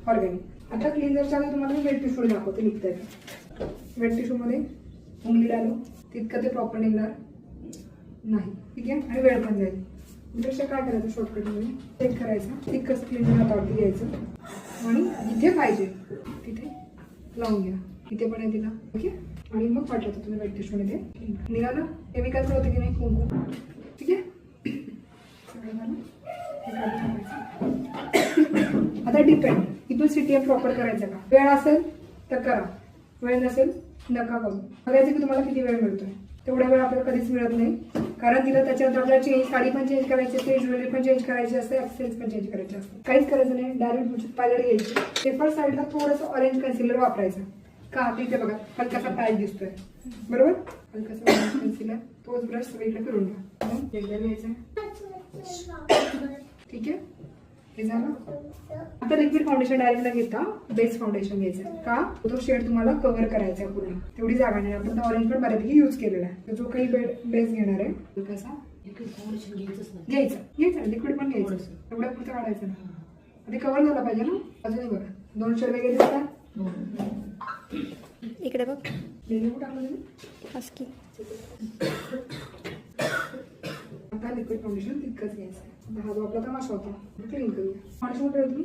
Organic. आता क्लिन्झरच्या आधी तुम्हाला वेट टिश्यू दाखवते निघतंय का। वेट टिश्यू मध्ये उंगली डालो तितकं ते प्रॉपर निघणार नाही, ठीक आहे, आणि वेळ पण जाईल। त्यापेक्षा काय करायचं शॉर्टकट मध्ये चेक करायचं तितकंच क्लिन्झर हातावरती घ्यायचं आणि जिथे पाहिजे तिथे लावून घ्या, इथे पण आहे तिला, ओके। आणि मग वाटलं तर तुम्ही वेट टिश्यू मध्ये निघालं केमिकल होते की नाही कुंकू, ठीक आहे, सगळं झालं हे काढून टाकायचं। आता डिपेंड इथून CTM प्रॉपर करायचं का, वेळ असेल तर करा, वेळ नसेल नका करू। बघायचं की तुम्हाला किती वेळ मिळतोय, तेवढा वेळ आपल्याला कधीच मिळत नाही, कारण तिला त्याच्यानंतर आपल्याला चेंज साडी पण चेंज करायची असते, ज्वेलरी पण चेंज करायची असते, ॲक्सेसरीज पण चेंज करायची असते। काहीच करायचं नाही, डायरेक्ट ब्लूटूथ पायलट घ्यायची, पेपर साईडला थोडंसं ऑरेंज कन्सिलर वापरायचं का, तिथे बघा हलकासा पॅच दिसतोय बरोबर, हलकासा ऑरेंज कन्सिलर तोच ब्रश सगळीकडे फिरून घ्या, एकदा घ्यायचं, ठीक आहे, हे झालं। आता लिक्विड फाउंडेशन डायरेक्ट घेता बेस फाउंडेशन घ्यायचं का, तो शेड तुम्हाला कव्हर करायचा आहे पूर्ण, तेवढी जागा नाही, आपण ऑरेंज पण बऱ्यापैकी यूज केलेला आहे, जो काही बेस घेणार आहे कसा घ्यायचं लिक्विड पण घ्यायचं, एवढ्या पुरतं काढायचं ना, ते कव्हर झालं पाहिजे ना, अजूनही बघा 2 शेड वगैरे दिसतात, इकडे बघ टाकलं हस्की। आता लिक्विड फाउंडेशन तितकंच घ्यायचं, हा जो आपला तमाशा होता क्लीन करूया। फाउंडेशन तुम्ही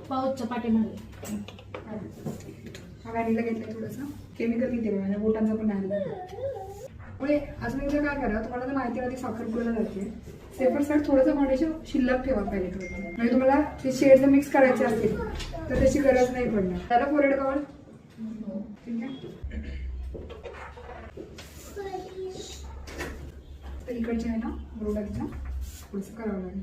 पाऊसच्या पाठीमागे हा व्हॅनिला घेतलाय, थोडंसं केमिकल किती बघा, बोटांचा पण नाही पुढे। अजून एकदा काय करा, तुम्हाला तर माहिती आहे ती साखरपुड्याला जाते, सेपर साईड थोडंसं फाउंडेशन शिल्लक ठेवा पॅलेटवर, म्हणजे तुम्हाला ते शेड जर मिक्स करायचे असतील तर त्याची गरज नाही पडणार। त्याला फोरहेड कव्हर, ठीक आहे, तर इकडचे आहे ना प्रोडक्टला थोडंसं करावं लागेल,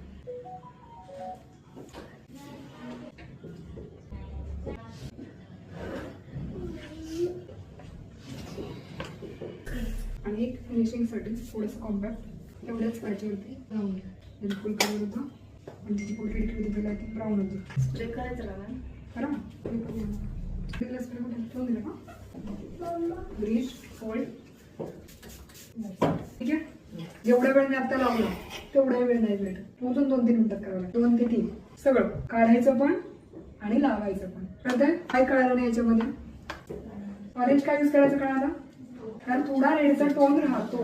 आणि एक फिनिशिंगसाठी थोडंसं कॉम्पॅक्ट एवढ्याच पाहिजेवरती लावून घ्या, बिलकुल कलर होता आणि तिची पोटी लिक्विड दिलेला ती ब्राऊन होती, स्प्रे करायचं राहा करा स्प्रे ठेवून दिलं का, ब्रीज फोल्ड, ठीक आहे। जेवढा वेळ मी आता लावला तेवढा वेळ नाही भेटत, मोजून 2-3 मिनिटात करावं लागतं, 2 ते 3 सगळं काढायचं पण आणि लावायचं पण, कळतंय काय कळालं नाही याच्यामध्ये, ऑरेंज काय यूज करायचं कळालं, कारण थोडा रेडचा टोन राहतो,